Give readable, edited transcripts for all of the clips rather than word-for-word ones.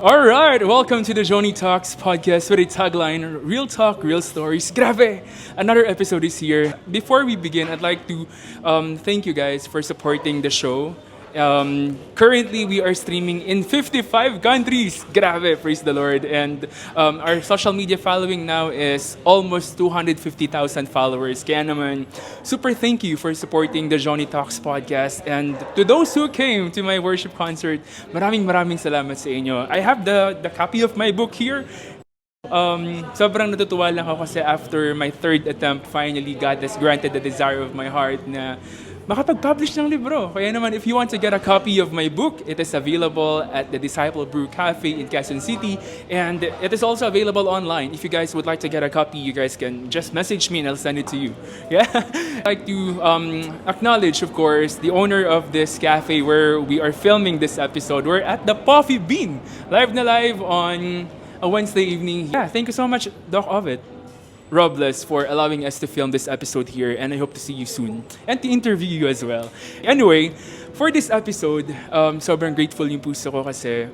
All right, welcome to the Joni Talks podcast with a tagline, Real Talk, Real Stories. Grabe! Another episode is here. Before we begin, I'd like to thank you guys for supporting the show. Currently, we are streaming in 55 countries. Grabe, praise the Lord. And our social media following now is almost 250,000 followers. Kaya naman, super thank you for supporting the Johnny Talks podcast. And to those who came to my worship concert, maraming salamat sa inyo. I have the copy of my book here. Sobrang natutuwa lang ako kasi after my third attempt, finally God has granted the desire of my heart na makapag-publish ng libro. Kaya naman, if you want to get a copy of my book, it is available at the Disciple Brew Cafe in Quezon City. And it is also available online. If you guys would like to get a copy, you guys can just message me and I'll send it to you. Yeah? I'd like to acknowledge, of course, the owner of this cafe where we are filming this episode. We're at the Coffee Bean, live na live on a Wednesday evening. Yeah, thank you so much, Doc Ovid Robles, for allowing us to film this episode here, and I hope to see you soon and to interview you as well. Anyway, for this episode, sobrang grateful yung puso ko kasi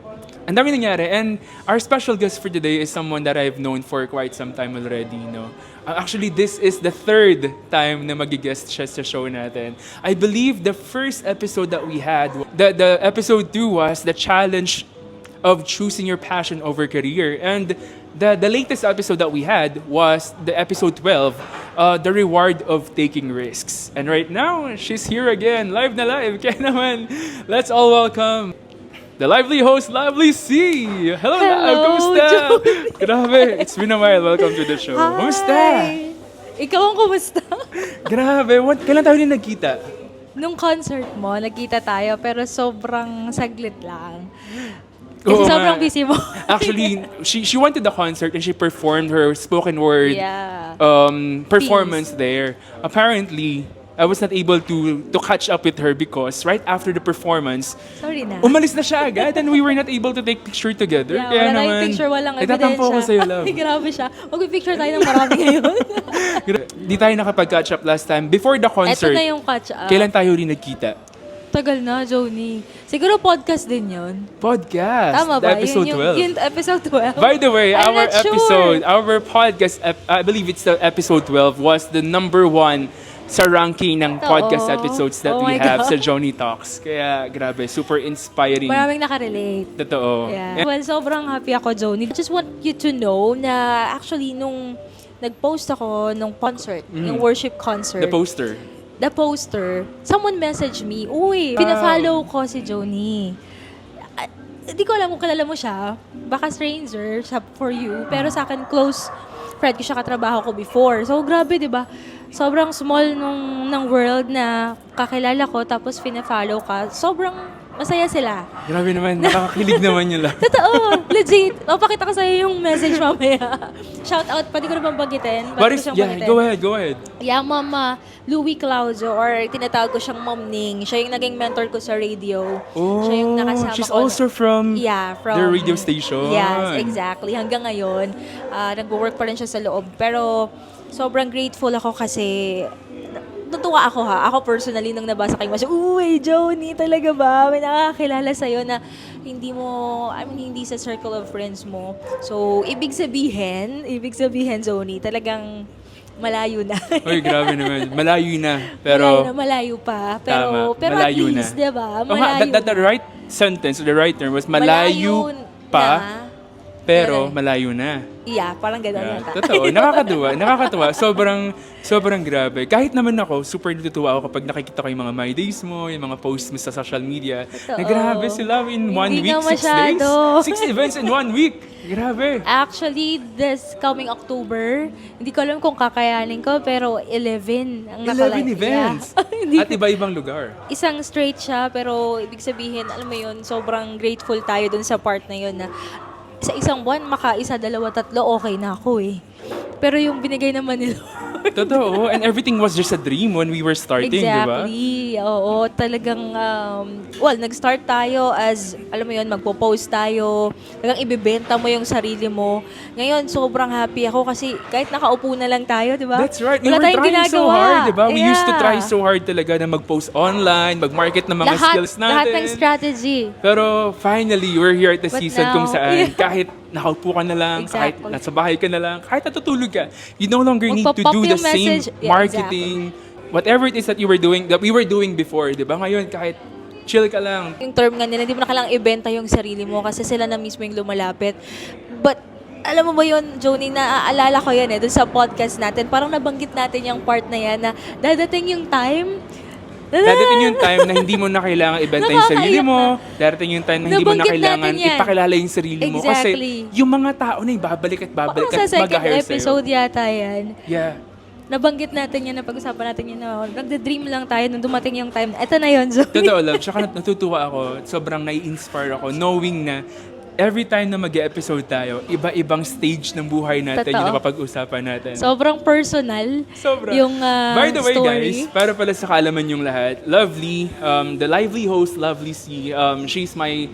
ang dami nangyari, and our special guest for today is someone that I've known for quite some time already, no? Actually, this is the third time na mag-guest siya sa show natin. I believe the first episode that we had, the episode 2 was the challenge of choosing your passion over career. And the latest episode that we had was the episode 12, the reward of taking risks. And right now, she's here again, live na live. Kaya naman, let's all welcome the lively host, Lovely C. Hello, Love. Kumusta? Grabe, it's been a while. Welcome to the show. Hi. Kumusta? Ikaw ang kumusta? Grabe, kailan tayo din nagkita? Nung concert mo, nagkita tayo pero sobrang saglit lang. Kasi Oo sobrang nga. busy mo. Actually, she went to the concert and she performed her spoken word Yeah. performance there. Apparently, I was not able to catch up with her because right after the performance, Sorry na. umalis na siya agad and we were not able to take picture together. Yeah, Kaya wala tayong naman, picture, walang nagtatampo ako ebidensya. sa'yo, love. Ay, grabe siya. Mag-picture tayo ng marami ngayon. Di tayo nakapag-catch up last time. Before the Ito concert, na yung catch up. kailan tayo rin nagkita? Tagal na, Joni. Siguro podcast din yun. Podcast. Tama the ba? episode 12. Yung episode 12. By the way, I'm our not sure. episode, our podcast, I believe it's the episode 12, was the number 1 sa ranking ng Totoo. podcast episodes that Oh we my have sa God. Johnny Talks. Kaya, grabe, super inspiring. Maraming nakarelate. Totoo. Yeah. Well, sobrang happy ako, Joni. I just want you to know na actually nung nag-post ako nung concert, yung worship concert, The poster. someone messaged me, uy, pina-follow ko si Joni. Hindi ko alam kung kilala mo siya. Baka stranger siya for you. Pero sa akin, close friend ko siya, katrabaho ko before. So, grabe, di ba? Sobrang small ng world na kakilala ko, tapos pina-follow ka. Sobrang masaya sila. Grabe naman, nakakakilig naman yun lang. Totoo, legit. Pakita ko sa'yo yung message mamaya. Shout out, pwede ko na bang banggitin? But if, yeah, go ahead. Yeah, Mama Louie Claudio, or tinatawag ko siyang Mom Ning. Siya yung naging mentor ko sa radio. Siya yung nakasama she's ko. also from, from the radio station. Yes, exactly. Hanggang ngayon, nag-work pa rin siya sa loob. Pero sobrang grateful ako kasi natuwa ako ha. Ako personally, nung nabasa kayo, uy, Joni, talaga ba? May nakakilala sa'yo na hindi mo, hindi sa circle of friends mo. So, ibig sabihin, Joni, talagang malayo na. Uy, grabe naman. Malayo na. Pero, malayo pa. tama, Pero at malayo least, na. diba? Oh, ha, Malayo. the right sentence, the right term was malayo pa, na, pero malayo na. Yeah, parang gano'n Yeah, yata. totoo. Nakakatuwa. Sobrang grabe. Kahit naman ako, super natutuwa ako kapag nakikita ko yung mga my days mo, yung mga posts mo sa social media. Totoo. Na grabe sila in 1 Hindi week, nga 6 days. masyado. 6 events in 1 week. Grabe. Actually, this coming October, hindi ko alam kung kakayanin ko, pero 11 ang 11 events. Yeah. Hindi At iba-ibang lugar. Isang straight siya, pero ibig sabihin, alam mo yun, sobrang grateful tayo dun sa part na yun na sa isang buwan, makaisa, dalawa, tatlo, okay na ako eh. Pero yung binigay naman ni Lord, Totoo. And everything was just a dream when we were starting, di ba? Exactly. Oo, talagang, nag-start tayo as, alam mo yun, magpo-post tayo, talagang ibibenta mo yung sarili mo. Ngayon, sobrang happy ako kasi kahit nakaupo na lang tayo, di ba? That's right. We Wala were tayong trying so ginagawa. hard, di ba? We used to Yeah. try so hard talaga na mag-post online, mag-market ng mga skills natin. Lahat ng strategy. Pero finally, we're here at the But season kung now- saan kahit nakaupo ka na lang, kahit Exactly. nasa bahay ka na lang, kahit natutulog ka, you no longer need to Magpa-pop do the yung same message. Yeah, marketing, whatever it is that we were doing before, di ba? Ngayon, kahit chill ka lang. Yung term nga nila, hindi mo na kailangang ibenta yung sarili mo kasi sila na mismo yung lumalapit. But, alam mo ba yun, Joni, naaalala ko yan dun sa podcast natin, parang nabanggit natin yung part na yan na dadating yung time. Dadating yung time na hindi mo na kailangan ibenta yung sarili mo. Dadating yung time na hindi mo na Nabanggit kailangan natin yan. ipakilala yung sarili mo. Exactly. Kasi yung mga tao na yung babalik at babalik Parang at sa second mag-hire sa'yo. episode yata yan. Yeah. Nabanggit natin yan, napag-usapan natin yan na nagde-dream lang tayo nung dumating yung time. Eto na yun, Zoe. Totoo lang. Tsaka natutuwa ako. Sobrang nai-inspire ako knowing na every time na mag-episode tayo, iba-ibang stage ng buhay natin Totoo. yung napapag-usapan natin. Sobrang personal Sobra. yung By the way, story. guys, para pala sa kaalaman yung lahat, Lovely, the lively host, Lovely C, she's my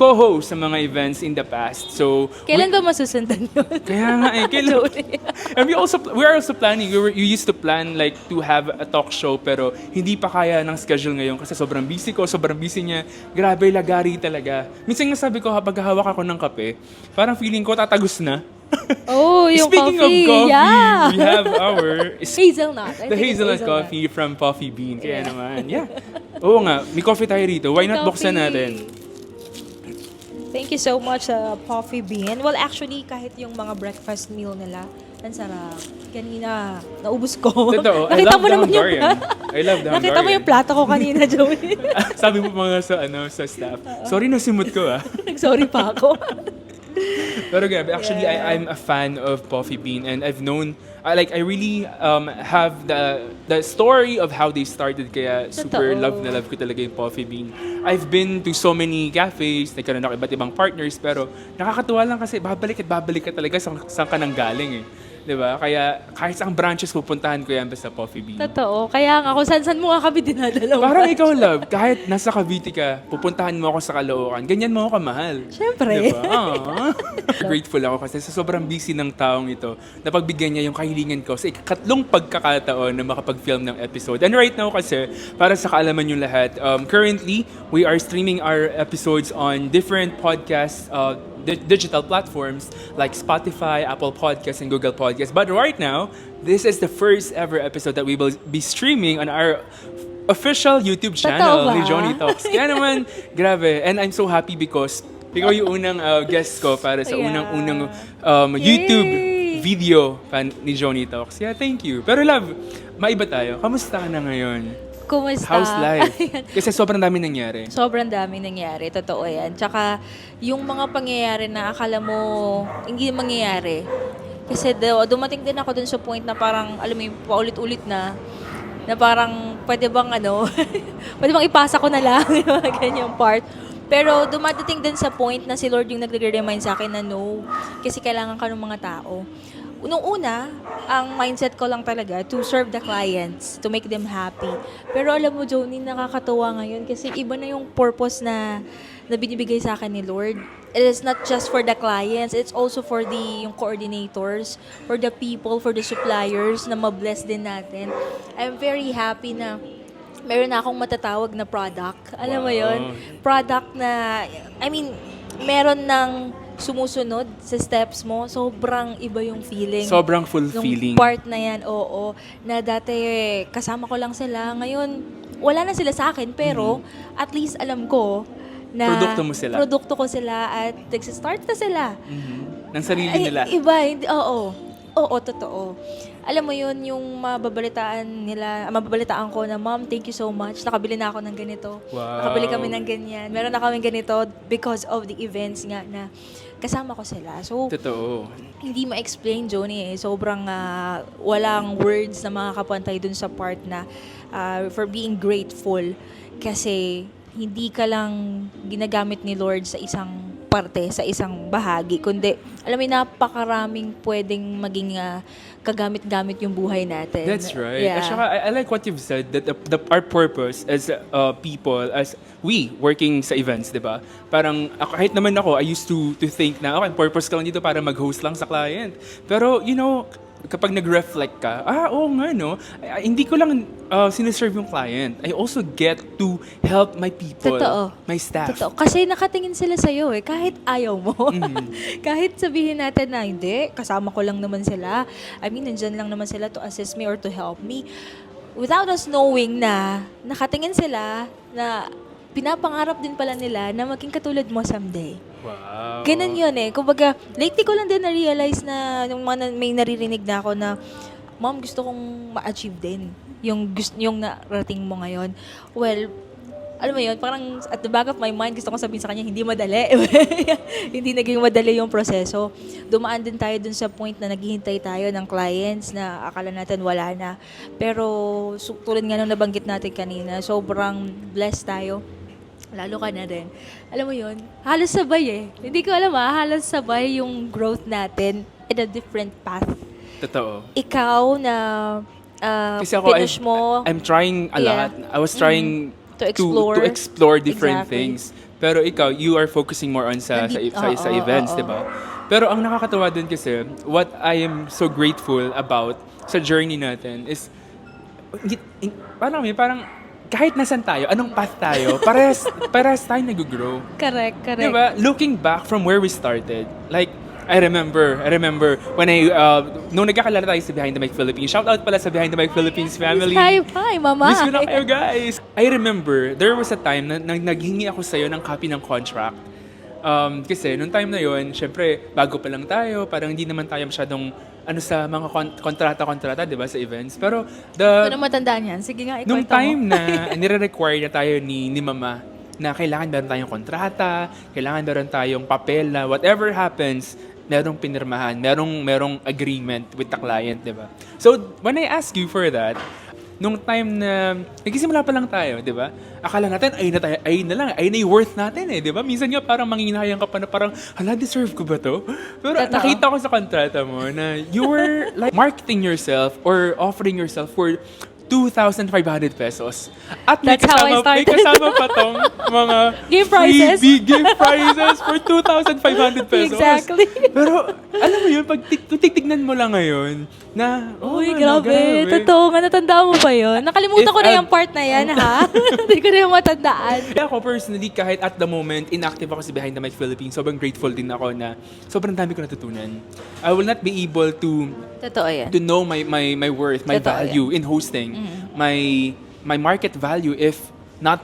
co-host sa mga events in the past. So, Kailan ba masusundan yun? kaya nga eh, kailan? And we are also planning, you used to plan like to have a talk show pero hindi pa kaya ng schedule ngayon kasi sobrang busy ko, sobrang busy niya. Grabe, lagari talaga. Minsan nga sabi ko, habang hawak ako ng kape, parang feeling ko tatagos na. Oh, yung Speaking coffee. of coffee, Yeah. we have our Hazelnut. I the think it's hazelnut coffee from Coffee Bean. Kaya naman, yeah. Oo nga, may coffee tayo rito. Why not buksan Coffee. natin? Thank you so much, Coffee Bean. Well, actually, kahit yung mga breakfast meal nila, ang sarap. Kanina, naubos ko. Totoo. I Nakita love mo the naman yung... Hungarian. I love the Nakita mo Hungarian. yung plato ko kanina, Joey. Sabi mo mga sa staff. Sorry na simut ko ah. Nag-sorry pa ako. Pero grabe, actually, Yeah. I'm a fan of Coffee Bean and I've known, I really have the story of how they started kaya super Totoo. love na love ko talaga yung Coffee Bean. I've been to so many cafes, nagkaroon ako iba't ibang partners, pero nakakatuwa lang kasi babalik ka talaga saan ka nang galing eh. 'Di ba? Kaya kahit saan branches pupuntahan ko yan basta Coffee Bean. Totoo. Kaya nga, kung saan mo nga kami dinadalaw. Parang ikaw, love, kahit nasa Cavite ka, pupuntahan mo ako sa Caloocan, ganyan mo ako kamahal. Siyempre. Diba? Aww. Grateful ako kasi sa sobrang busy ng taong ito, napagbigyan niya yung kahilingan ko sa ikatlong pagkakataon na makapag-film ng episode. And right now kasi, para sa kaalaman yung lahat, currently, we are streaming our episodes on different podcasts, digital platforms like Spotify, Apple Podcasts, and Google Podcasts. But right now, this is the first ever episode that we will be streaming on our official YouTube channel Totoo ba? ni Johnny Talks. Kaya naman, grabe. And I'm so happy because ikaw yung unang guest ko para sa Yeah. unang YouTube video pa ni Johnny Talks. Yeah, thank you. Pero love, maiba tayo. Kamusta ka na ngayon? Kumusta? How's life? Ayan. Kasi sobrang dami nangyari. Sobrang dami nangyari, totoo yan. Tsaka, yung mga pangyayari na akala mo hindi mangyayari. Kasi dumating din ako dun sa point na parang, alam mo yung paulit-ulit na parang pwede bang pwede bang ipasa ko na lang, yung mga ganyang part. Pero dumadating din sa point na si Lord yung nagre-remind sa akin na no, kasi kailangan ka ng mga tao. Nung una, ang mindset ko lang talaga to serve the clients, to make them happy. Pero alam mo, Joni, nakakatuwa ngayon kasi iba na yung purpose na binibigay sa akin ni Lord. It is not just for the clients, it's also for yung coordinators, for the people, for the suppliers na mabless din natin. I'm very happy na meron na akong matatawag na product. Alam mo Wow. yon, product na, meron ng sumusunod sa steps mo, sobrang iba yung feeling. Sobrang fulfilling. Nung part na yan, oo. Na dati kasama ko lang sila. Ngayon, wala na sila sa akin, pero at least alam ko na Produkto mo sila. produkto ko sila at nag-start na sila. Ng sarili nila. Iba, hindi, oo. Oo, totoo. Alam mo yun, yung mababalitaan ko na, Mom, thank you so much. Nakabili na ako ng ganito. Wow. Nakabili kami ng ganyan. Meron na kaming ganito because of the events nga na kasama ko sila. So, Totoo. hindi ma-explain, Joni. Sobrang walang words na makakapantay dun sa part na for being grateful. Kasi hindi ka lang ginagamit ni Lord sa isang parte sa isang bahagi, kundi, alam mo, napakaraming pwedeng maging kagamit-gamit yung buhay natin. That's right. Yeah. At saka, I like what you've said, that our purpose as people, as we working sa events, di ba? Parang, kahit naman ako, I used to think na, okay, purpose ka lang dito para mag-host lang sa client. Pero, kapag nag-reflect ka, oo nga, no? Hindi ko lang siniserve yung client. I also get to help my people, Totoo. my staff. Totoo. Kasi nakatingin sila sa'yo kahit ayaw mo. Kahit sabihin natin na, hindi, kasama ko lang naman sila. I mean, nandyan lang naman sila to assist me or to help me. Without us knowing na nakatingin sila, na pinapangarap din pala nila na maging katulad mo someday. Wow. Ganun yun Kumbaga, lately ko lang din na-realize na may naririnig na ako na, Mom, gusto kong ma-achieve din yung narating mo ngayon. Well, alam mo yun, parang at the back of my mind, gusto kong sabihin sa kanya, hindi madali. Hindi naging madali yung proseso. Dumaan din tayo dun sa point na naghihintay tayo ng clients na akala natin wala na. Pero tulad nga nung nabanggit natin kanina, sobrang blessed tayo. Lalo ka na rin. Alam mo yun, halos sabay Hindi ko alam halos sabay yung growth natin in a different path. Totoo. Ikaw na Kasi ako, finish mo. I'm trying a lot. I was trying To explore. to explore different Exactly. things. Pero ikaw, you are focusing more on sa events, di ba? Pero ang nakakatawa din kasi, what I am so grateful about sa journey natin is, parang kahit nasan tayo, anong path tayo, parehas tayo nag-grow. Correct. Diba? Looking back from where we started, like, I remember when nung nagkakalala tayo sa Behind the Mic Philippines, shout out pala sa Behind the Mic Philippines family. Hi, mama. Miss ko na kayo, guys. I remember, there was a time na naghingi ako sa'yo ng copy ng contract. Kasi nung time na yon, syempre, bago pa lang tayo, parang hindi naman tayo masyadong sa mga kontrata, di ba, sa events. Pero, Ano matandaan yan? Sige nga, nung ikwento mo. time na nire-require na tayo ni mama na kailangan meron tayong kontrata, kailangan meron tayong papel na whatever happens, merong pinirmahan, merong agreement with the client, di ba? So, when I ask you for that, nung time na nagsisimula pa lang tayo, di ba? Akala natin, ayun na yung worth natin di ba? Minsan nga parang manginayang ka pa na parang, hala, deserve ko ba to? Pero Totoo. nakita ko sa kontrata mo na you were like marketing yourself or offering yourself for 2,500 pesos. At That's how I may started. kasama pa tong mga Gift prizes. freebie gift prizes for 2,500 pesos. Exactly. Pero, alam mo yun, pag titignan mo lang ngayon, na, Uy, ano, grabe. Totoo nga, natandaan mo pa yun. Nakalimutan If ko na I- yung part na yan, ha? Hindi ko na yung matandaan. Kaya ako personally, kahit at the moment, inactive ako sa Behind the Mic Philippines, sobrang grateful din ako na sobrang dami ko natutunan. I will not be able to Totoo yan. know my worth, my Totoo value in hosting, my market value if not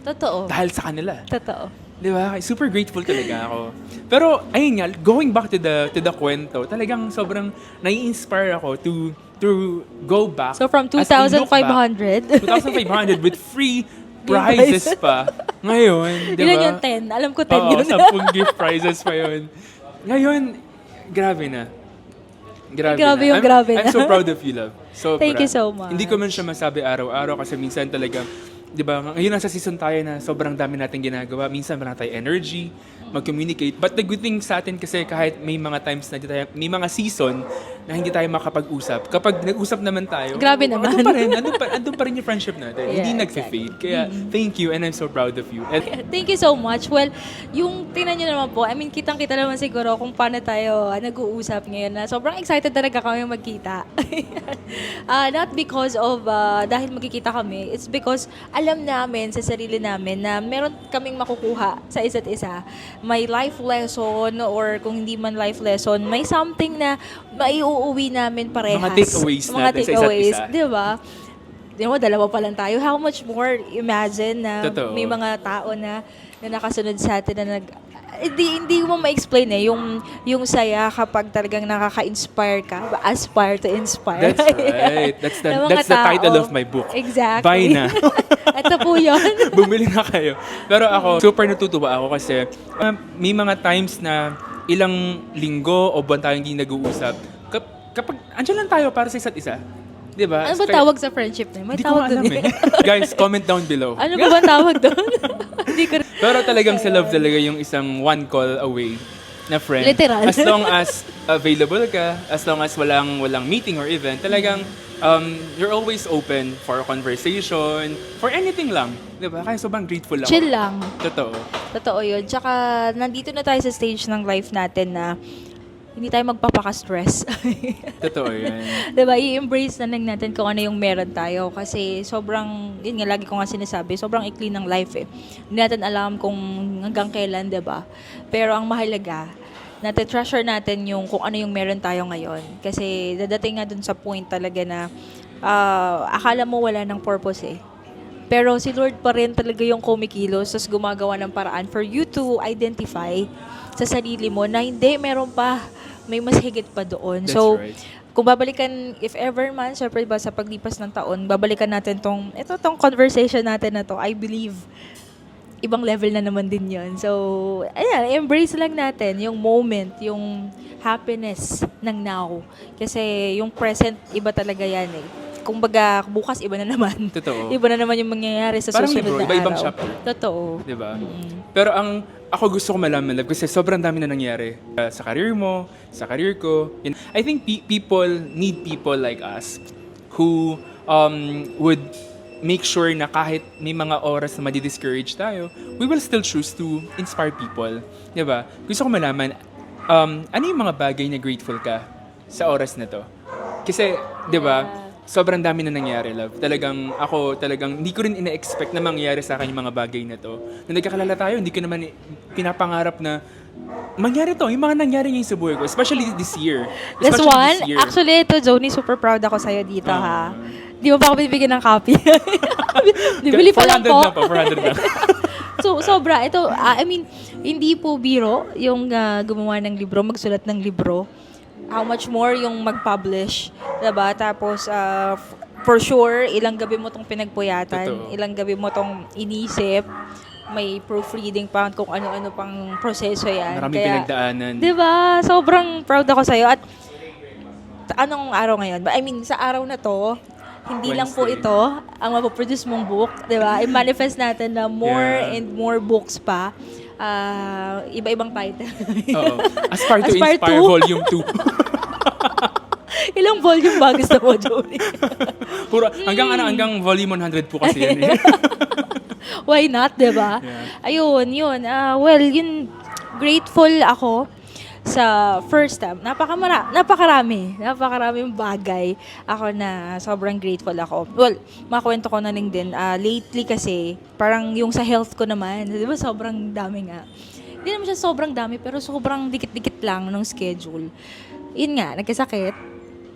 Totoo. dahil sa kanila. Totoo. Di ba? Super grateful talaga ako. Pero, ayun nga, going back to the kwento, talagang sobrang nai-inspire ako to go back. So from as I look back, 2,500. 2,500 with free prizes pa. Ngayon, di ba? Ilan yung 10? Alam ko 10 Oo, yun. 10 gift prizes pa yun. Ngayon, grabe na. Grabe yung grabe I'm na. so proud of you, love. Sobra. Thank you so much. Hindi ko man siya masabi araw-araw kasi minsan talaga, di ba, ngayon nasa season tayo na sobrang dami natin ginagawa. Minsan wala tayong energy, mag-communicate. But the good thing sa atin kasi kahit may mga times na may mga season na hindi tayo makapag-usap. Kapag nag-usap naman tayo, Grabe naman. andun pa rin yung friendship natin. Yeah, Hindi nag-fade. Kaya thank you and I'm so proud of you. And Thank you so much. Well, yung tingnan nyo naman po, I mean, kitang-kita naman siguro kung paano tayo nag-uusap ngayon na sobrang excited talaga kami magkita. Not because of dahil magkikita kami, it's because alam namin sa sarili namin na meron kaming makukuha sa isa't isa. May life lesson or kung hindi man life lesson, may something na maiuuwi namin parehas. Mga takeaways natin sa isa't isa. Di ba? Di mo, dalawa pa lang tayo. How much more imagine na Totoo. may mga tao na nakasunod sa atin na hindi mo ma-explain yung saya kapag talagang nakaka-inspire ka. Aspire to inspire. that's right. That's Ng mga the title tao. of my book. Exactly. Buy na. Ito po yun. Bumili na kayo. Pero ako, super natutuwa ako kasi may mga times na ilang linggo o buwan tayong hindi nag-uusap. Kapag andyan lang tayo para sa isa't isa. Di ba? Ano ba tawag sa friendship na yun? May Hindi ko tawag alam doon eh. Guys, comment down below. Ano ba ba tawag doon? Hindi ko Pero talagang si Love talaga yung isang one call away na friend. Literal. As long as available ka, as long as walang meeting or event, talagang you're always open for conversation, for anything lang. Diba? Kaya sobrang grateful ako. Chill lang. Totoo. Totoo yun. Tsaka, nandito na tayo sa stage ng life natin na hindi tayo magpapaka-stress. Totoo yan. Diba? I-embrace na lang natin kung ano yung meron tayo. Kasi sobrang, yun nga, lagi ko nga sinasabi, sobrang ikli ng life eh. Hindi natin alam kung hanggang kailan, diba? Pero ang mahalaga, treasure natin yung kung ano yung meron tayo ngayon. Kasi dadating nga dun sa point talaga na akala mo wala ng purpose eh. Pero si Lord pa rin talaga yung kumikilos, tapos gumagawa ng paraan for you to identify sa sarili mo na hindi, meron pa, may mas higit pa doon. That's So, right. kung babalikan, if ever man, syempre ba, sa paglipas ng taon, babalikan natin tong conversation natin na to, I believe, ibang level na naman din yon. So, ayan, embrace lang natin yung moment, yung happiness ng now. Kasi yung present, iba talaga yan eh. Kung baga, bukas iba na naman. Totoo. Iba na naman yung mangyayari sa Parang susunod libro, na iba-ibang araw. chapter. Totoo. Diba? Pero ako gusto ko malaman, Love, kasi sobrang dami na nangyari sa career mo, sa career ko. And I think people need people like us who would make sure na kahit may mga oras na madi-discourage tayo, we will still choose to inspire people. Diba? Gusto ko malaman, ano yung mga bagay na grateful ka sa oras na to? Kasi, diba, sobrang dami na nangyari, Love. Talagang, hindi ko rin ina-expect na mangyari sa akin yung mga bagay na to. Nung nagkakalala tayo, hindi ko naman pinapangarap na mangyari to. Yung mga nangyari ngayon sa buhay ko, especially this year. Last Especially one, this year. actually, ito, Joni, super proud ako sa'yo dito, ha? Di mo pa ako bibigyan ng copy. Bibili pa lang 400 po. lang po, 400 lang. So, sobra. Ito, I mean, hindi po biro yung gumawa ng libro, magsulat ng libro. How much more yung mag-publish, diba? Tapos, for sure, ilang gabi mo tong pinagpuyatan, Totoo. ilang gabi mo tong inisip, may proofreading pa kung ano-ano pang proseso yan. Maraming pinagdaanan. Diba? Sobrang proud ako sa'yo. At anong araw ngayon? I mean, sa araw na to, hindi lang po Wednesday. ito ang mapoproduce mong book, di ba? I-manifest natin na more Yeah. and more books pa. Iba-ibang title. Oo. Aspire to Aspire Inspire to. Volume 2. Ilang volume ba gusto mo, Joey? Puro, hanggang volume 100 po kasi yun eh. Why not, di ba? Yeah. Ayun, yun. Well, yun, grateful ako sa first time. Napakaraming bagay ako na sobrang grateful ako. Well, makwento ko na lang din. Lately kasi, parang yung sa health ko naman, di ba sobrang dami nga. Hindi naman siya sobrang dami, pero sobrang dikit-dikit lang ng schedule. Yun nga, nagkasakit.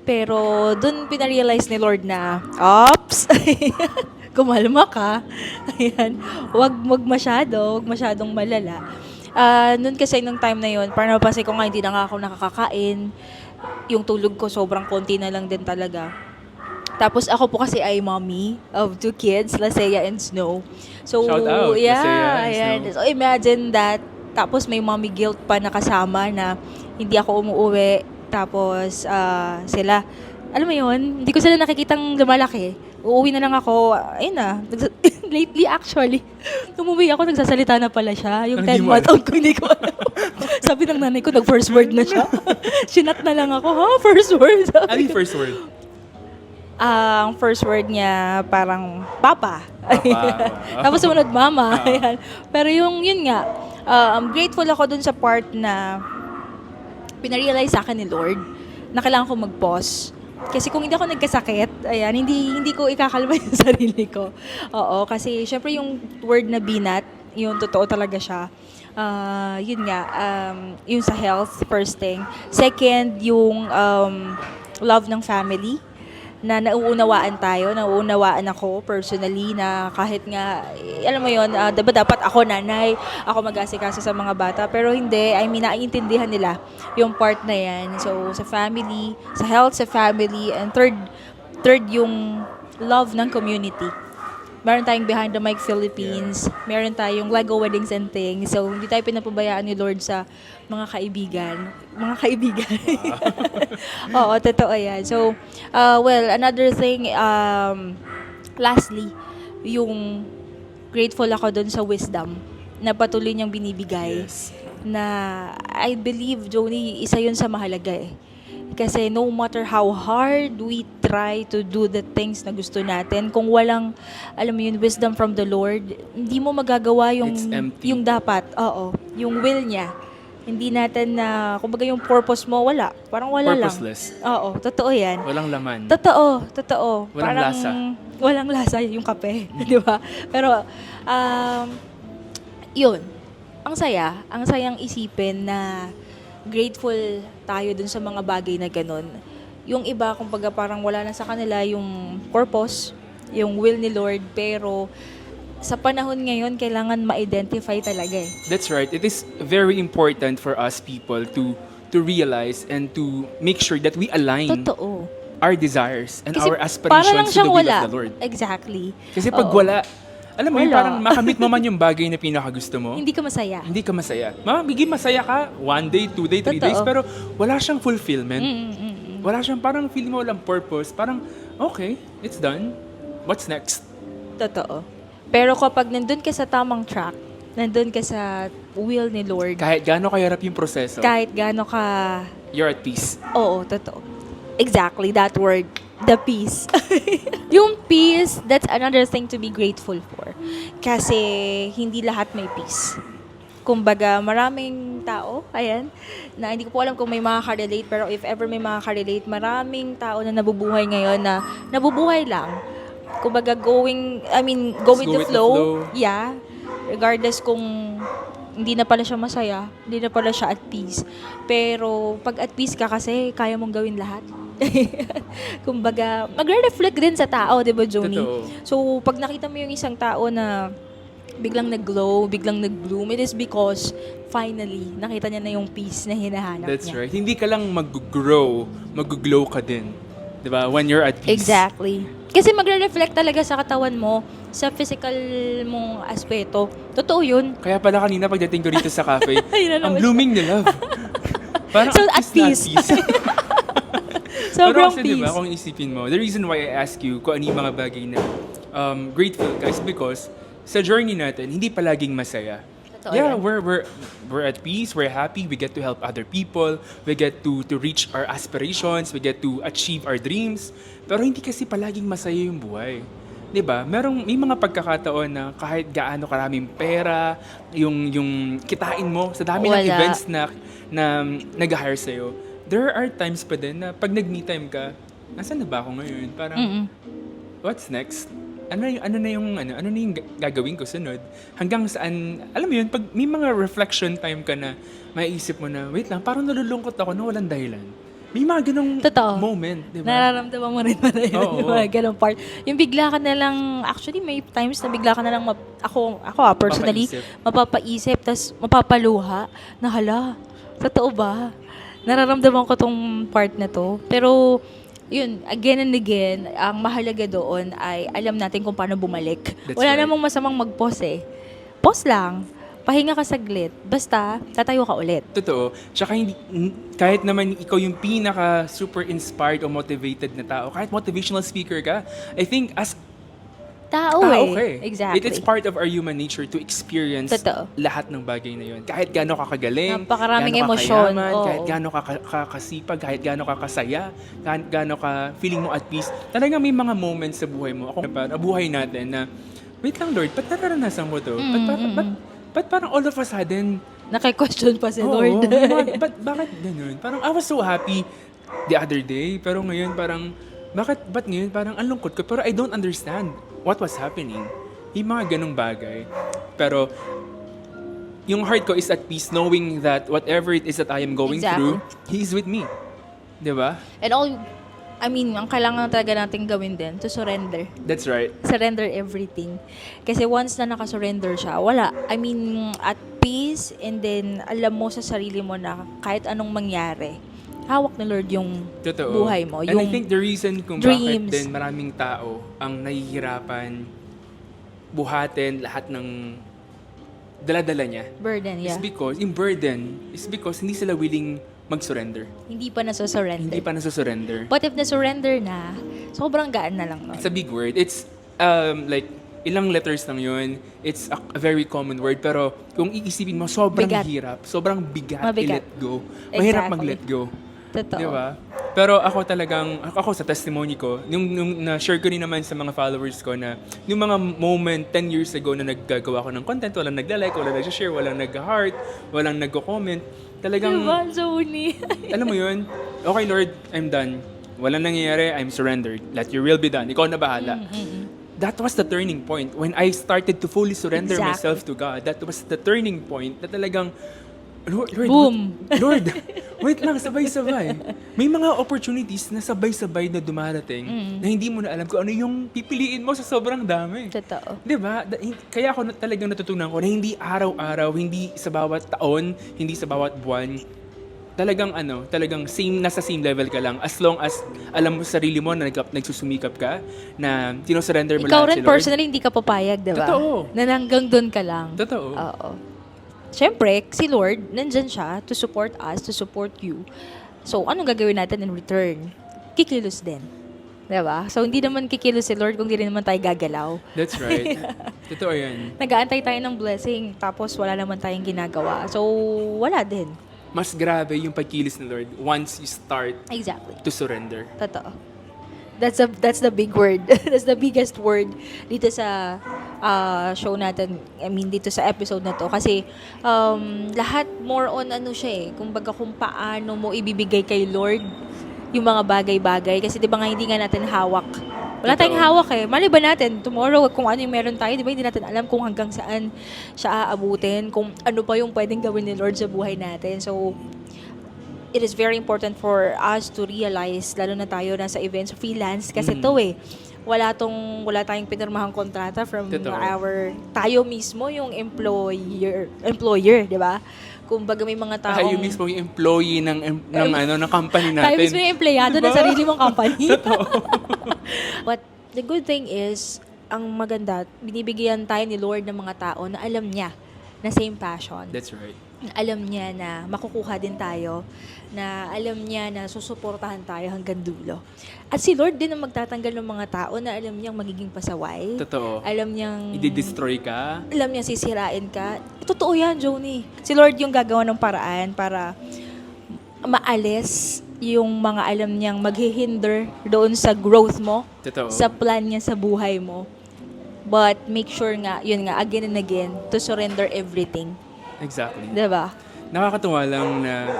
Pero dun pinarealize ni Lord na, ops, kumalma ka. Ayan, wag masyadong malala. Noon kasi nung time na yun, parang napansin ko nga hindi na nga ako nakakakain. Yung tulog ko sobrang konti na lang din talaga. Tapos ako po kasi ay mommy of 2 kids, Lasea and Snow. So, Shout out, yeah, Lasea and ayan. Snow. So imagine that. Tapos may mommy guilt pa nakasama na hindi ako umuwi. Tapos sila, alam mo yun, hindi ko sila nakikitang lumalaki. Uuwi na lang ako, ayun na, lately actually, umuwi ako, nagsasalita na pala siya. Yung Hindi 10 mo month old ko, hindi ko alam. Sabi ng nanay ko, nag-first word na siya. Sinat na lang ako, ha? First word? Sabi Ano yung ko. first word? Ang first word niya, parang, Papa. Papa. Tapos sumunod, Mama. Ayan. Pero yun nga, I'm grateful ako dun sa part na pinarealize sa akin ni Lord na kailangan ko mag-pause. Kasi kung hindi ako nagkasakit, ayan, hindi ko ikakalma yung sarili ko. Oo, kasi syempre yung word na binat, yung totoo talaga siya. Yun nga, yung sa health, first thing. Second, yung love ng family, na nauunawaan ako personally na kahit nga, alam mo yun, diba dapat ako nanay, ako mag-asikaso sa mga bata, pero hindi, I mean, naiintindihan nila yung part na yan. So, sa family, sa health, sa family, and third yung love ng community. Meron tayong Behind the Mic Philippines, meron tayong Lego Weddings and Things, so hindi tayo pinapabayaan ni Lord sa mga kaibigan. Oo, totoo yan. So, well, another thing, lastly, yung grateful ako dun sa wisdom na patuloy niyang binibigay. Yes. Na I believe, Joni, isa yun sa mahalaga eh. Kasi no matter how hard we try to do the things na gusto natin, kung walang, alam mo yun, wisdom from the Lord, hindi mo magagawa It's empty. yung dapat. Oo, yung will niya. Hindi natin na, kumbaga yung purpose mo, wala. Parang wala Purposeless. lang. Oo, totoo yan. Walang laman. Totoo. Walang Parang, lasa. Walang lasa yung kape, di ba? Pero, yun. Ang sayang isipin na grateful tayo dun sa mga bagay na ganun. Yung iba, kumbaga parang wala na sa kanila yung purpose, yung will ni Lord, pero sa panahon ngayon, kailangan ma-identify talaga eh. That's right. It is very important for us people to realize and to make sure that we align Totoo. our desires and Kasi our para lang aspirations to the siyang will wala. of the Lord. Exactly. Kasi pag Oo. wala, alam mo yun, Wala. parang makamit mo man yung bagay na pinakagusto mo, Hindi ka masaya. hindi ka masaya. Magiging masaya ka 1 day, 2 day, 3 Totoo. days, pero wala siyang fulfillment. Mm. Wala siyang parang feeling mo walang purpose. Parang, okay, it's done. What's next? Totoo. Pero kapag nandun ka sa tamang track, nandun ka sa will ni Lord, Kahit gaano kahirap yung proseso, kahit gaano ka, you're at peace. oo, totoo. Exactly, that word, the peace. Yung peace, that's another thing to be grateful for. Kasi hindi lahat may peace. Kumbaga, maraming tao, ayan, na hindi ko po alam kung may makaka-relate, pero if ever may makaka-relate, maraming tao na nabubuhay ngayon na nabubuhay lang. Kumbaga, going go with the with the flow. flow. Yeah. Regardless kung hindi na pala siya masaya, hindi na pala siya at peace. Pero pag at peace ka kasi, kaya mong gawin lahat. Kumbaga, magre-reflect din sa tao, di ba, Joni? Totoo. So, pag nakita mo yung isang tao na biglang nag-glow, biglang nag-bloom, it is because finally, nakita niya na yung peace na hinahanap That's niya. right. Hindi ka lang mag-glow ka din. Di ba? When you're at peace. Exactly. Kasi magre-reflect talaga sa katawan mo, sa physical mong aspeto. Totoo yun. Kaya pala kanina pagdating ko rito sa cafe, Ayun na ang naman blooming ni Love. Parang So, ang at peace. na at peace. Pero Sobrang kasi peace. diba, kung isipin mo, the reason why I ask you kung ano yung mga bagay na grateful ka is because sa journey natin, hindi palaging masaya. Totoo Yeah, yan. we're at peace, we're happy, we get to help other people, we get to reach our aspirations, we get to achieve our dreams. Pero hindi kasi palaging masaya yung buhay. 'Di ba? May mga pagkakataon na kahit gaano karaming pera, yung kitain mo sa dami ng Wala. events na nag-hire sa'yo, there are times pa din na pag nag-me time ka, nasaan na ba ako ngayon? Parang, what's next? Ano na yung gagawin ko sunod? Hanggang saan, alam mo yun, pag may mga reflection time ka na, maiisip mo na, wait lang, parang nalulungkot ako na walang dahilan. May mga ganong Totoo. moment, di ba? Nararamdaman mo rin pala yun, Oo, yung mga oo. ganong part. Yung bigla ka na lang, actually may times na bigla ka na lang, ako personally, mapapaisip, tas mapapaluha, na hala, totoo ba? Nararamdaman ko tong part na to. Pero, yun, again and again, ang mahalaga doon ay alam natin kung paano bumalik. That's Wala right. namang masamang mag-pause eh. Pause lang. Pahinga ka saglit. Basta, tatayo ka ulit. Totoo. Tsaka kahit naman ikaw yung pinaka super inspired o motivated na tao, kahit motivational speaker ka, I think as Tao okay. Exactly. It's part of our human nature to experience Totoo. lahat ng bagay na yun. Kahit gaano ka kagaling, Napakaraming gaano ka emosyon, kayaman, oo. kahit gaano ka kasipag, kahit gaano ka kasaya, kahit gaano ka feeling mo at peace. Talagang may mga moments sa buhay mo. Ako, buhay natin na, wait lang Lord, ba't nararanasan mo to? Ba't parang all of a sudden, Naki-question pa si oo, Lord. bakit ganun? Parang I was so happy the other day, pero ngayon parang, ba't ngayon parang ang lungkot ko, pero I don't understand what was happening. Yung mga ganung bagay. Pero, yung heart ko is at peace knowing that whatever it is that I am going Exactly. through, He is with me. Diba? And ang kailangan talaga natin gawin din to surrender. That's right. Surrender everything. Kasi once na nakasurrender siya, wala. At peace, and then alam mo sa sarili mo na kahit anong mangyari, hawak ni Lord yung Totoo. buhay mo. And Yung I think the reason kung dreams. bakit din maraming tao ang nahihirapan buhatin lahat ng dala-dala niya burden, is yeah. because, yung burden is because hindi sila willing mag-surrender. Hindi pa nasa-surrender. Hindi pa nasa-surrender. But if na-surrender na, sobrang gaan na lang nun. It's a big word. It's like ilang letters lang yun. It's a very common word. Pero kung iisipin mo, sobrang Bigat. hirap. Sobrang bigat Mabigat. i-let go. Mahirap Exactly. mag-let go. Totoo. Di ba? Pero ako sa testimony ko, nung na-share ko rin naman sa mga followers ko na yung mga moment 10 years ago na naggagawa ko ng content, walang nagla-like, walang nag-share, walang nag-heart, walang nag-comment. Talagang, Diba, Johnny? alam mo yun, okay Lord, I'm done. Walang nangyayari, I'm surrendered. Let your will be done. Ikaw na bahala. That was the turning point. When I started to fully surrender Exactly. myself to God, that was the turning point na talagang, Lord, Boom. Lord, wait lang, sabay-sabay. May mga opportunities na sabay-sabay na dumarating na hindi mo na alam kung ano yung pipiliin mo sa sobrang dami. Totoo. Di ba? Kaya ako talagang natutunan ko na hindi araw-araw, hindi sa bawat taon, hindi sa bawat buwan, talagang nasa same level ka lang. As long as alam mo sa sarili mo na nagsusumikap ka, na tinosurrender mo Ikaw lahat rin si Lord. personally, hindi ka papayag, diba? Totoo. Na hanggang doon ka lang. Totoo. Oo. Siyempre, si Lord, nandyan siya to support us, to support you. So, anong gagawin natin in return? Kikilos din. Diba? So, hindi naman kikilos si Lord kung hindi rin naman tayo gagalaw. That's right. Totoo yan. Nag-aantay tayo ng blessing, tapos wala naman tayong ginagawa. So, wala din. Mas grabe yung pagkilos ng Lord once you start Exactly. to surrender. Totoo. That's the big word. That's the biggest word dito sa show natin. I mean, dito sa episode na to. Kasi lahat more on ano siya kumbaga kung paano mo ibibigay kay Lord yung mga bagay-bagay. Kasi di ba nga hindi nga natin hawak. Wala tayong hawak Mali ba natin, tomorrow kung ano yung meron tayo, di ba hindi natin alam kung hanggang saan siya aabutin, kung ano pa yung pwedeng gawin ni Lord sa buhay natin. So, it is very important for us to realize, lalo na tayo nasa events freelance kasi wala tayong pinirmahang kontrata from Totoo. tayo mismo yung employer, di ba? Kumbaga may mga taong Tayo mismo yung employee ng company natin. tayo mismo yung empleyado Diba? ng sarili mong company. But the good thing is, ang maganda, binibigyan tayo ni Lord ng mga tao na alam niya na same passion. That's right. Alam niya na makukuha din tayo, na alam niya na susuportahan tayo hanggang dulo. At si Lord din ang magtatanggal ng mga tao na alam niyang magiging pasaway. Totoo. Alam niyang I-destroy ka. alam niyang sisirain ka. Totoo yan, Joni. Si Lord yung gagawa ng paraan para maalis yung mga alam niyang maghihinder doon sa growth mo, Totoo. sa plan niya sa buhay mo. But make sure nga, yun nga, again and again, to surrender everything. Exactly. Diba? Nakakatuwa lang na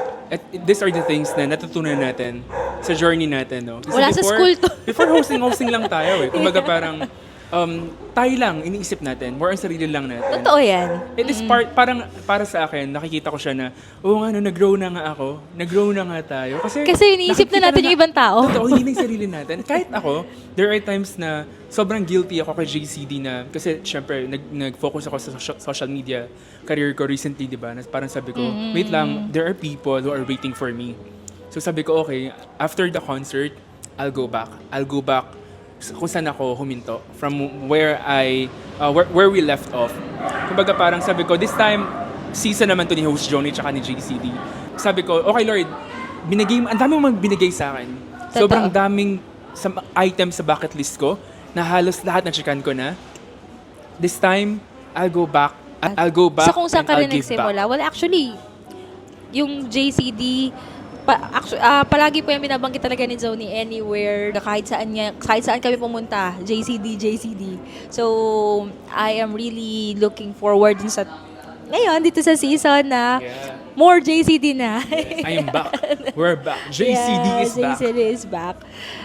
these are the things na natutunan natin sa journey natin, no? Kasi Wala sa school to. Before hosting lang tayo Kumbaga parang tayo lang iniisip natin, more ang sarili lang natin. Totoo yan. It is parang para sa akin, nakikita ko siya na, nag-grow na nga ako, nag-grow na nga tayo. Kasi iniisip na nakikita natin yung ibang tao. Totoo, hindi lang sarili natin. Kahit ako, there are times na sobrang guilty ako kay JCD na, kasi syempre, nag-focus ako sa social media career ko recently, di ba? Parang sabi ko, wait lang, there are people who are waiting for me. So sabi ko, okay, after the concert, I'll go back kung saan ako huminto from where we left off. Kumbaga parang sabi ko, this time season naman to ni host Johnny tsaka ni JCD. Sabi ko, okay Lord, ang dami mong binigay sa akin. Sobrang daming items sa bucket list ko na halos lahat na checkan ko na. This time, I'll go back Sa kung saan and ka I'll rin give back. nagsimula. Well, actually, yung JCD, palagi po yung binabanggit talaga ni Johnny anywhere, kahit saan kami pumunta, JCD. So, I am really looking forward ngayon, dito sa season na more JCD na. I am back. We're back. JCD is back. JCD is back.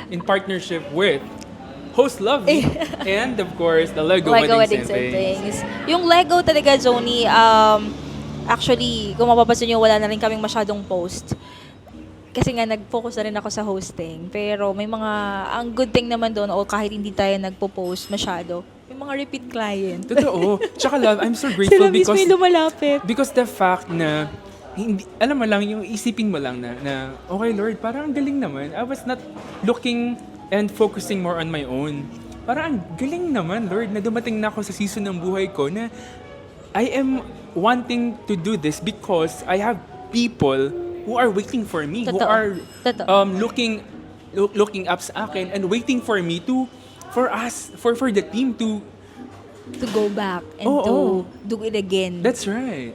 In partnership with Host Lovey and of course the Lego Weddings and Things. Yung Lego talaga, Johnny, actually, kung mapapansin nyo, wala na rin kaming masyadong post. Kasi nga, nag-focus na rin ako sa hosting. Pero may ang good thing naman doon, o kahit hindi tayo nagpo-post masyado, may mga repeat client. Totoo. Tsaka love, I'm so grateful Sila mismo yung lumalapit. because the fact na hindi, alam mo lang, yung isipin mo lang na okay Lord, parang ang galing naman. I was not looking and focusing more on my own. Parang ang galing naman, Lord, na dumating na ako sa season ng buhay ko na I am wanting to do this because I have people who are waiting for me, who are looking up sa akin and waiting for me for the team to to go back and Oo. to do it again. That's right.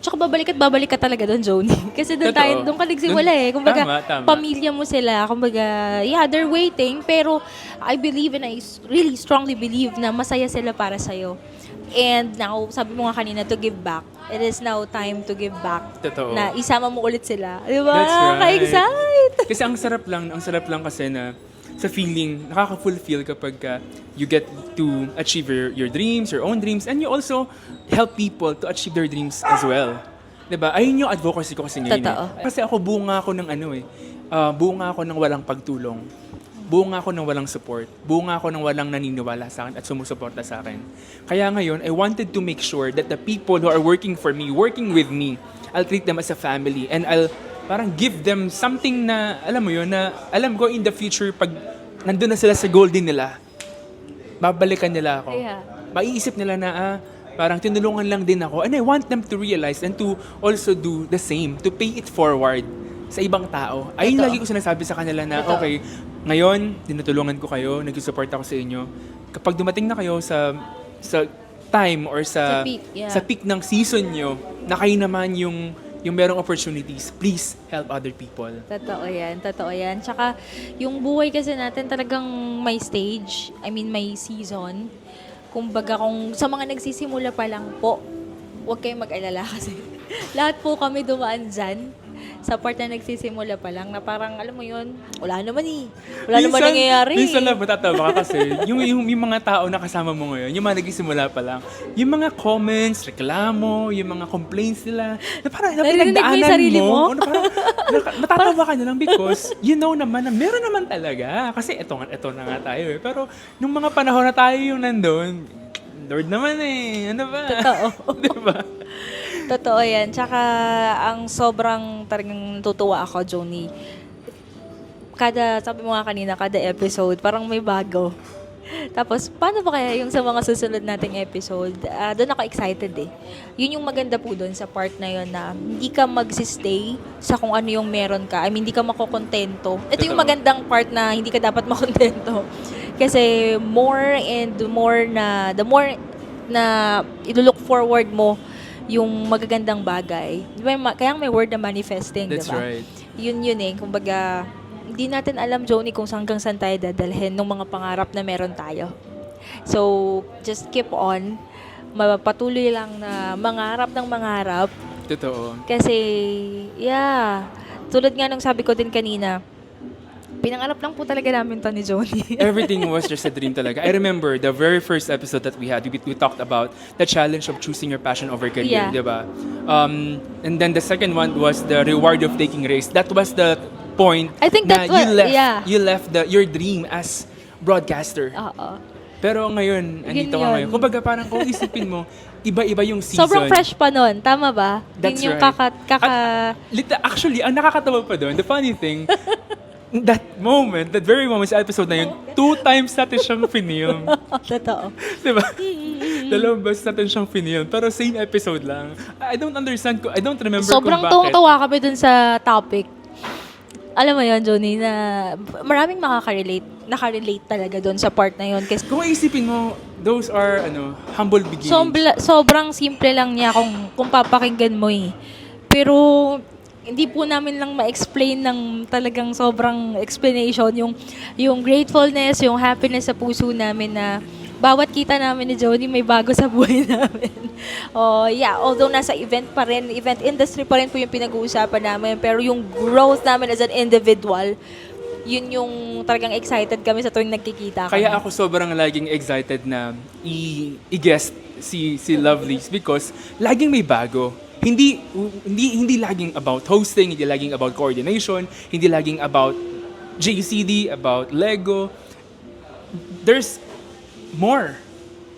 Tsaka babalik ka talaga doon, Joni. Kasi doon Totoo. doon ka nagsimula eh. Kumbaga, Tama. pamilya mo sila. Kumbaga, yeah, they're waiting. Pero I believe and I really strongly believe na masaya sila para sa'yo. And now, sabi mo nga kanina, to give back. It is now time to give back. Totoo. Na isama mo ulit sila. Di ba? That's right. Ka-excite! Kasi ang sarap lang kasi na sa feeling, nakaka-fulfill kapag you get to achieve your dreams, your own dreams, and you also help people to achieve their dreams as well. Diba? Ayun yung advocacy ko kasi ngayon. Totoo. Kasi ako bunga ako ng bunga ako ng walang pagtulong. Bunga ako ng walang support. Bunga ako ng walang naniniwala sa akin at sumusuporta sa akin. Kaya ngayon, I wanted to make sure that the people who are working for me, working with me, I'll treat them as a family and I'll parang give them something na, alam mo yun, na alam ko in the future, pag nandun na sila sa goal din nila, babalikan nila ako. Yeah. Maiisip nila na, parang tinulungan lang din ako. And I want them to realize and to also do the same, to pay it forward sa ibang tao. Ayun Ito. lagi ko sinasabi sa kanila na, Ito. okay, ngayon, tinutulungan ko kayo, nag-support ako sa inyo. Kapag dumating na kayo sa time or Sa peak, yeah. sa peak ng season nyo, na kayo naman yung merong opportunities, please help other people. Totoo yan. Tsaka, yung buhay kasi natin talagang may stage, may season. Kumbaga, kung sa mga nagsisimula pa lang po, huwag kayong mag-alala kasi lahat po kami dumaan dyan sa part na nagsisimula pa lang na parang, alam mo yun, wala naman nangyayari. Minsan lang matatawa ka kasi yung mga tao na kasama mo ngayon, yung mga nagsisimula pa lang, yung mga comments, reklamo, yung mga complaints nila, na parang Narinig mo yung sarili mo? ano, parang matatawa ka na lang because you know naman na meron naman talaga. Kasi ito na nga tayo eh. Pero nung mga panahon na tayo yung nandun, Lord naman eh. Ano ba? Totoo. Diba? Totoo yan. Tsaka, ang sobrang talagang natutuwa ako, Joni. Sabi mo nga kanina, kada episode, parang may bago. Tapos, paano ba kaya yung sa mga susunod nating episode? Doon ako excited eh. Yun yung maganda po doon sa part na yun na hindi ka magsistay sa kung ano yung meron ka. Hindi ka makokontento. Ito yung Totoo. magandang part na hindi ka dapat makontento. Kasi the more na i-look forward mo yung magagandang bagay. Di ba, kaya may word na manifesting, di That's ba? right. Yun eh. Kumbaga, hindi natin alam, Joni, kung hanggang saan tayo dadalhin ng mga pangarap na meron tayo. So, just keep on. Patuloy lang na mangarap ng mangarap. Totoo. Kasi, yeah. Tulad nga nung sabi ko din kanina, pinangarap lang po talaga namin to ni Joni. Everything was just a dream talaga. I remember the very first episode that we had, we talked about the challenge of choosing your passion over career, Yeah. di ba? And then the second one was the reward of taking risks. That was the point I think na that's what- yeah. you left your dream as broadcaster. Oo. Pero ngayon, andito ka yun. ngayon. Kumbaga parang kung isipin mo, iba-iba yung season. Sobrang fresh pa nun. Tama ba? That's Yun yung right. Actually, ang nakakatawa pa doon, the funny thing, that very moment sa episode na yun, 2 times natin siyang film. Totoo. Diba? Dalawang beses natin siyang film. Pero same episode lang. I don't remember Sobrang kung bakit. tuwang-tuwa kami dun sa topic. Alam mo yun, Joni, na maraming nakarelate talaga dun sa part na yun. Kasi Kung isipin mo, those are humble beginnings. sobrang simple lang niya kung papakinggan mo eh. Pero hindi po namin lang ma-explain ng talagang sobrang explanation yung gratefulness, yung happiness sa puso namin na bawat kita namin ni Joni may bago sa buhay namin. Although nasa event industry pa rin po yung pinag-uusapan namin, pero yung growth namin as an individual, yun yung talagang excited kami sa tuwing nagkikita kami. Kaya ako sobrang laging excited na i-guest si Lovelyz because laging may bago. Hindi laging about hosting, hindi laging about coordination, hindi laging about JCD, about Lego. There's more.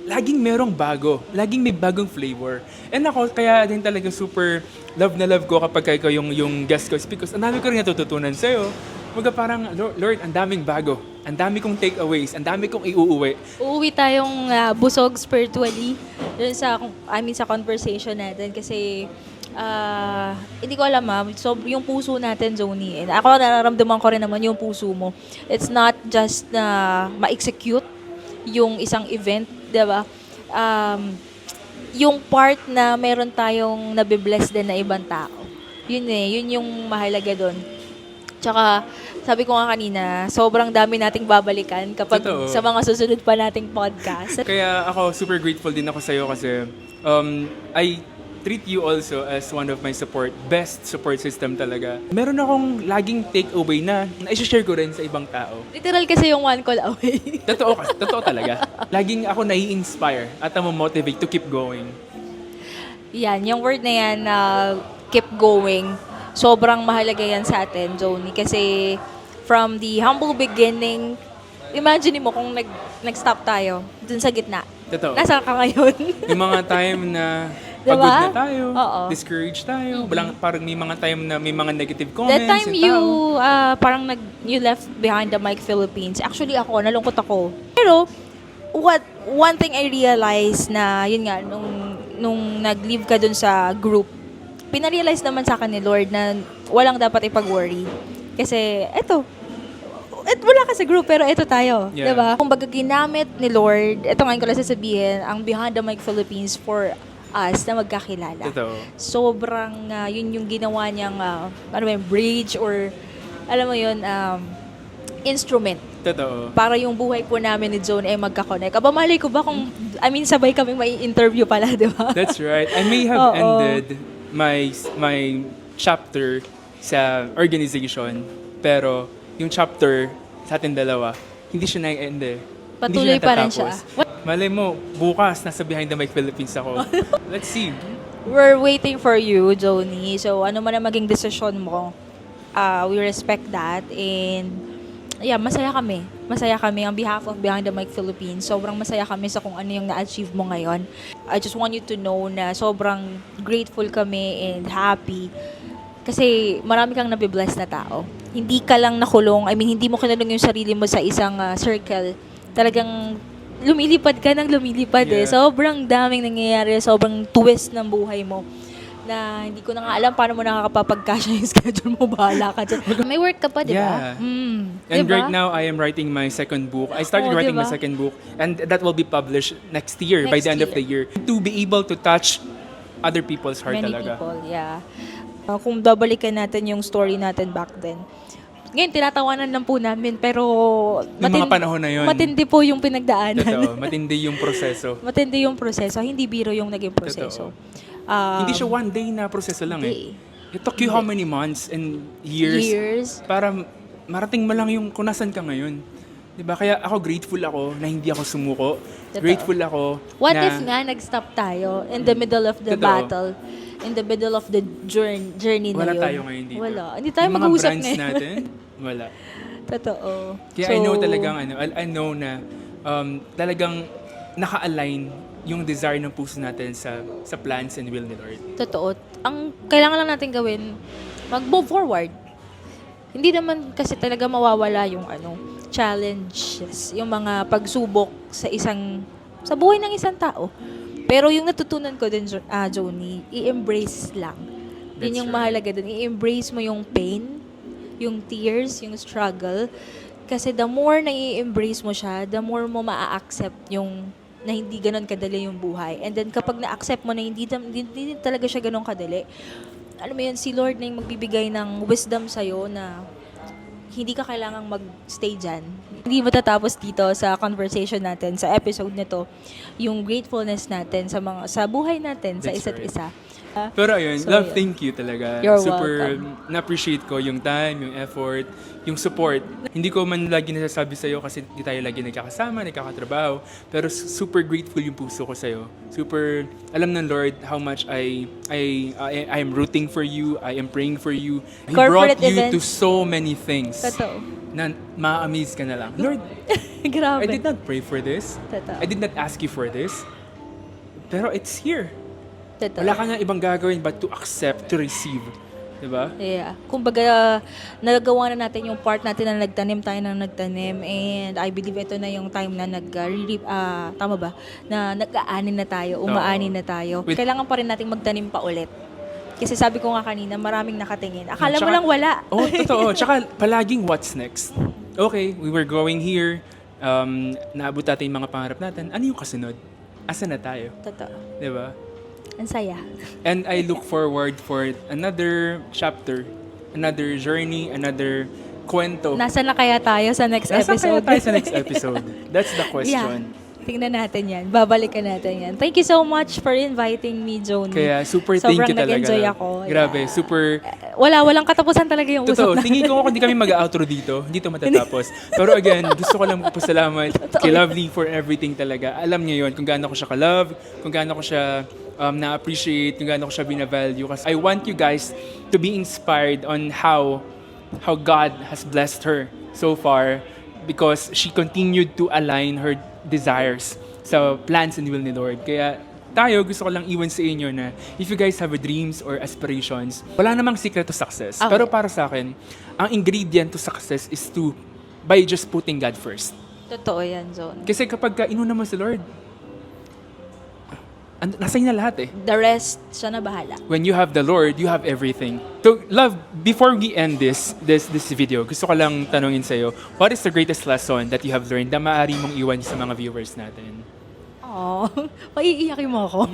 Laging merong bago. Laging may bagong flavor. And ako, kaya din talaga super love na love ko kapag ikaw yung guest ko because ang dami ko rin natututunan sa'yo. Mga parang, Lord, ang daming bago. Ang dami kong takeaways. Ang dami kong iuuwi. Uuwi tayong busog spiritually dun sa conversation natin kasi hindi ko alam so yung puso natin, Joni, and ako nararamdaman ko rin naman yung puso mo. It's not just na ma-execute yung isang event, 'di ba? yung part na meron tayong nabibless din na ibang tao. Yun yung mahalaga doon. Tsaka, sabi ko nga kanina, sobrang dami nating babalikan kapag Totoo. sa mga susunod pa nating podcast. Kaya ako super grateful din ako sa'yo kasi I treat you also as one of my best support system talaga. Meron akong laging takeaway na i-share ko rin sa ibang tao. Literal kasi yung one call away. Totoo talaga. Laging ako nai-inspire at motivate to keep going. Yan, yung word na yan, keep going. Sobrang mahalaga yan sa atin, Joni. Kasi from the humble beginning, imagine mo kung nag-stop tayo dun sa gitna. Totoo. Nasaan ka ngayon? Yung mga time na Diba? pagod na tayo, Oo. discouraged tayo, parang may mga time na may mga negative comments. That time yung tao. you left behind the mic Philippines. Actually ako, nalungkot ako. Pero, one thing I realized na, yun nga, nung nag-leave ka dun sa group, pinarealize naman sa akin ni Lord na walang dapat ipag-worry. Kasi, wala ka sa group, pero ito tayo. Yeah. Diba? Kung baga ginamit ni Lord, ito ngayon ko lang sasabihin, ang Behind the Mic Philippines for us na magkakilala. Totoo. Sobrang, yun yung ginawa niyang, bridge or, alam mo yun, instrument. Totoo. Para yung buhay po namin ni Joan ay magkakonect. Aba, malay ko ba kung, sabay kaming may interview pala, di ba? That's right. I may have Oo. ended my chapter sa organization, pero yung chapter sa ating dalawa, hindi siya na-end eh. Patuloy pa rin siya. Malay mo, bukas nasa Behind the Mic Philippines ako. Let's see. We're waiting for you, Joni. So, ano man ang maging desisyon mo, we respect that. And, yeah, masaya kami. Masaya kami on behalf of Behind the Mic Philippines. Sobrang masaya kami sa kung ano yung na-achieve mo ngayon. I just want you to know na sobrang grateful kami and happy. Kasi marami kang nabibless na tao. Hindi ka lang nakulong. Hindi mo kinulong yung sarili mo sa isang circle. Talagang lumilipad ka ng lumilipad eh. Yeah. Sobrang daming nangyayari, sobrang twist ng buhay mo na hindi ko na nga alam paano mo nakakapapagkasya yung schedule mo. Bahala ka dyan. May work ka pa, di ba? Yeah. And Diba? right now, I am writing my second book. I started Oh, writing my diba? second book, and that will be published next year, by Next the end of the year. To be able to touch other people's heart Many talaga. people, yeah. Kung babalikan natin yung story natin back then, ngayon, tinatawanan lang po namin, pero Noong mga panahon na yun. matindi po yung pinagdaanan. Totoo, matindi yung proseso. Matindi yung proseso. Hindi biro yung naging proseso. Hindi siya one day na proseso lang Hindi. eh. It took you how many months and years para marating mo lang yung kung nasan ka ngayon. Diba? Kaya ako grateful ako na hindi ako sumuko. Totoo. Grateful ako What na if nga nag-stop tayo in the middle of the Totoo. battle, in the middle of the journey na wala yun? tayo ngayon dito. Wala. Hindi tayo Yung mga mag-uusap brands ngayon. natin, wala. Totoo. Kaya I know talagang I know na talagang naka-align yung desire ng puso natin sa plans and will ni Lord. Totoo. Ang kailangan lang natin gawin, mag-move forward. Hindi naman kasi talaga mawawala yung challenges, yung mga pagsubok sa buhay ng isang tao. Pero yung natutunan ko din, Joni, i-embrace lang. Yun That's yung right. mahalaga din. I-embrace mo yung pain, yung tears, yung struggle. Kasi the more na i-embrace mo siya, the more mo maa-accept yung na hindi ganon kadali yung buhay. And then kapag na-accept mo na hindi talaga siya ganon kadali, alam mo yun, si Lord na yung magbibigay ng wisdom sa'yo na hindi ka kailangang mag-stay dyan. Hindi matatapos dito sa conversation natin, sa episode na to, yung gratefulness natin sa buhay natin, sa That's isa't right. isa. Pero ayun, So, love, yun. thank you talaga. You're Super welcome. na-appreciate ko yung time, yung effort, yung support. Hindi ko man lagi nasasabi sa'yo kasi di tayo lagi nagkakasama, nagkakatrabaho. Pero super grateful yung puso ko sa'yo. Super, alam ng Lord how much I am rooting for you, I am praying for you. He Corporate brought you to events. so many things. Totoo. Na ma-amaze ka na lang. Lord, Grabe. I did not pray for this. Totoo. I did not ask you for this. Pero it's here. Totoo. Wala ka nga ibang gagawin but to accept, to receive. Diba? Yeah. Kumbaga, nagagawa na natin yung part natin na nagtanim tayo ng nagtanim, and I believe ito na yung time na tama ba? Na nag-aanin na tayo, umaanin na tayo. Kailangan pa rin nating magtanim pa ulit. Kasi sabi ko nga kanina, maraming nakatingin. Akala mo Tsaka- lang wala. Oh, totoo. Tsaka palaging what's next. Okay, we were going here. Naabot natin yung mga pangarap natin. Ano yung kasunod? asa na tayo? Totoo. Di ba? Ang saya. And I look forward for another chapter, another journey, another kwento. Nasaan na kaya tayo sa next Nasaan kaya episode? tayo sa next episode? That's the Yeah. question. Tingnan natin yan. Babalikan natin yan. Thank you so much for inviting me, Joni. Kaya super thank Sobrang you talaga. nag-enjoy ako. Grabe, Yeah. super. Walang katapusan talaga yung Totoo, usap natin. tingin ko kung hindi kami mag-outro dito, hindi to matatapos. Pero again, gusto ko lang magpasalamat kay Lovely for everything talaga. Alam niya yon kung gaano ko siya ka-love, kung gaano ko siya na-appreciate, kung gaano ko siya bina-value. Kasi I want you guys to be inspired on how God has blessed her so far because she continued to align her desires sa plans and will ni Lord. Kaya tayo, gusto ko lang iwan sa inyo na if you guys have dreams or aspirations, wala namang secret to success. Okay. Pero para sa akin, ang ingredient to success is by just putting God first. Totoo yan, Zon. Kasi kapag inuna mo si Lord, nasa na lahat eh. The rest, siya na bahala. When you have the Lord, you have everything. So, love, before we end this video, gusto ko lang tanungin sa'yo, what is the greatest lesson that you have learned na maaari mong iwan sa mga viewers natin? Oh, maiiyakin mo ako.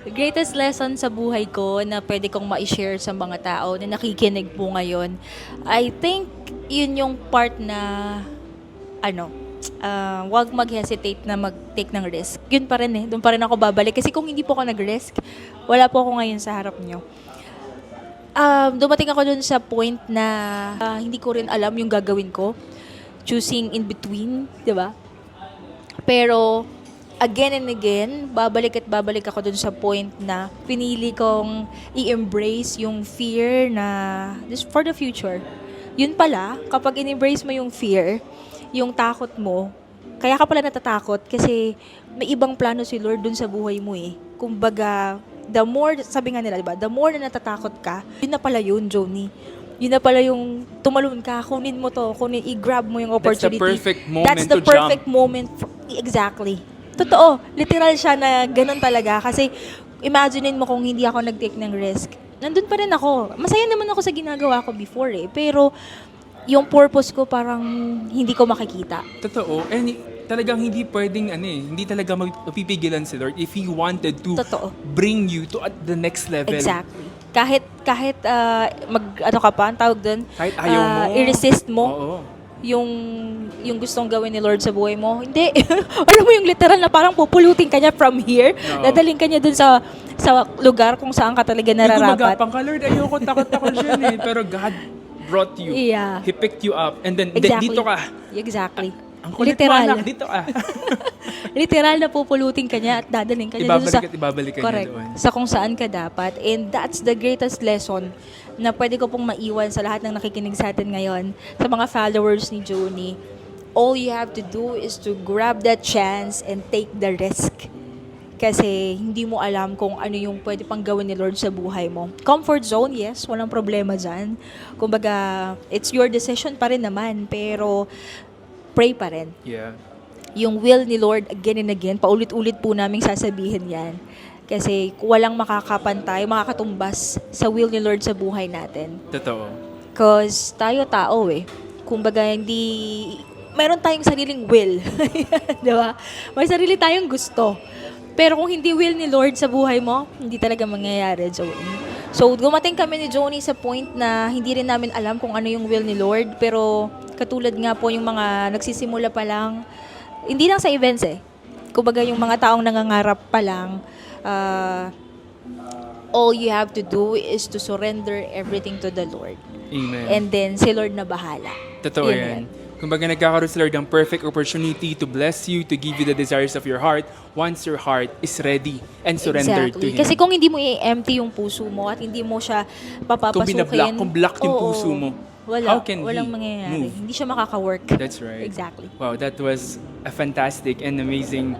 The greatest lesson sa buhay ko na pwede kong ma-share sa mga tao na nakikinig po ngayon, I think yun yung part na, wag mag-hesitate na mag-take ng risk. Yun pa rin eh, doon pa rin ako babalik. Kasi kung hindi po ako nag-risk, wala po ako ngayon sa harap nyo. Dumating ako dun sa point na hindi ko rin alam yung gagawin ko. Choosing in between, di ba? Pero, again and again, babalik at babalik ako dun sa point na pinili kong i-embrace yung fear na for the future. Yun pala, kapag in-embrace mo yung fear, yung takot mo, kaya ka pala natatakot kasi may ibang plano si Lord dun sa buhay mo eh. Kumbaga, the more, sabi nga nila, diba, the more na natatakot ka, yun na pala yun, Joni. Yun na pala yung tumalon ka, kunin mo to, i-grab mo yung opportunity. That's the perfect moment That's the to perfect jump. moment. Exactly. Totoo. Literal siya na ganun talaga. Kasi imaginein mo kung hindi ako nag-take ng risk. Nandun pa rin ako. Masaya naman ako sa ginagawa ko before eh. Pero yung purpose ko parang hindi ko makikita. Totoo. And talagang hindi pwedeng, hindi talaga mapipigilan si Lord if He wanted to Totoo. bring you to the next level. Exactly. Kahit ka pa, ang tawag doon, Kahit ayaw mo. i-resist mo Oo. yung gustong gawin ni Lord sa buhay mo. Hindi. Alam mo yung literal na parang pupulutin ka niya from here, Oo. dadaling ka niya dun sa lugar kung saan ka talaga Yung nararapat. gumagapang ka, Lord, ayoko, takot ako dyan eh. Pero God brought you. Yeah. He picked you up. And then, Exactly. dito ka. Exactly. Ang kulit mo, Literal. anak, dito ka. Literal na pupulutin ka niya at dadaling ka niya dun sa... Ibabalik ka niya Correct. doon. Sa kung saan ka dapat. And that's the greatest lesson na pwede ko pong maiwan sa lahat ng nakikinig sa atin ngayon, sa mga followers ni Joni. All you have to do is to grab that chance and take the risk. Kasi hindi mo alam kung ano yung pwede pang gawin ni Lord sa buhay mo. Comfort zone, yes, walang problema dyan. Kumbaga, it's your decision pa rin naman, pero pray pa rin. Yeah. Yung will ni Lord again and again, paulit-ulit po naming sasabihin yan. Kasi walang makakapantay, makakatumbas sa will ni Lord sa buhay natin. Totoo. Because tayo tao eh. Kumbaga meron tayong sariling will. Di ba? May sarili tayong gusto. Pero kung hindi will ni Lord sa buhay mo, hindi talaga mangyayari, Joni. So, dumating kami ni Joni sa point na hindi rin namin alam kung ano yung will ni Lord. Pero katulad nga po yung mga nagsisimula pa lang, hindi lang sa events eh. Kumbaga yung mga taong nangangarap pa lang, all you have to do is to surrender everything to the Lord. Amen. And then, si Lord na bahala. Totoo Yun yan. Kumbaga nagkakaroon si Lord ng perfect opportunity to bless you, to give you the desires of your heart once your heart is ready and surrendered to Him. Kasi kung hindi mo i-empty yung puso mo at hindi mo siya papapasukin. Kung block yung oo, puso mo, wala, how can walang He mangyayari. move? Hindi siya makaka-work. That's right. Exactly. Wow, that was a fantastic and amazing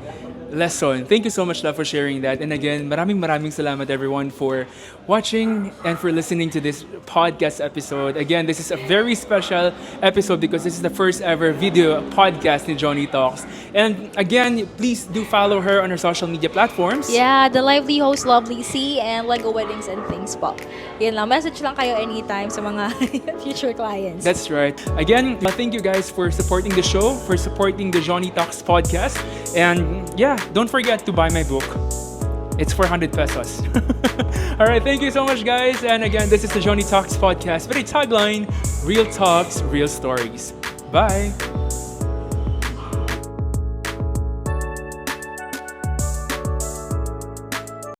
lesson. Thank you so much, love, for sharing that. And again, maraming salamat everyone for watching and for listening to this podcast episode. Again, this is a very special episode because this is the first ever video podcast ni Joni Talks. And again, please do follow her on her social media platforms. Yeah, the lively host, Lovely C, and Lego Weddings and Things po. Yan lang. Message lang kayo anytime sa mga future clients. That's right. Again, thank you guys for supporting the show, for supporting the Joni Talks podcast. And yeah, yeah, don't forget to buy my book. It's 400 pesos. All right, thank you so much, guys. And again, this is the Johnny Talks podcast with a tagline: Real Talks, Real Stories. Bye.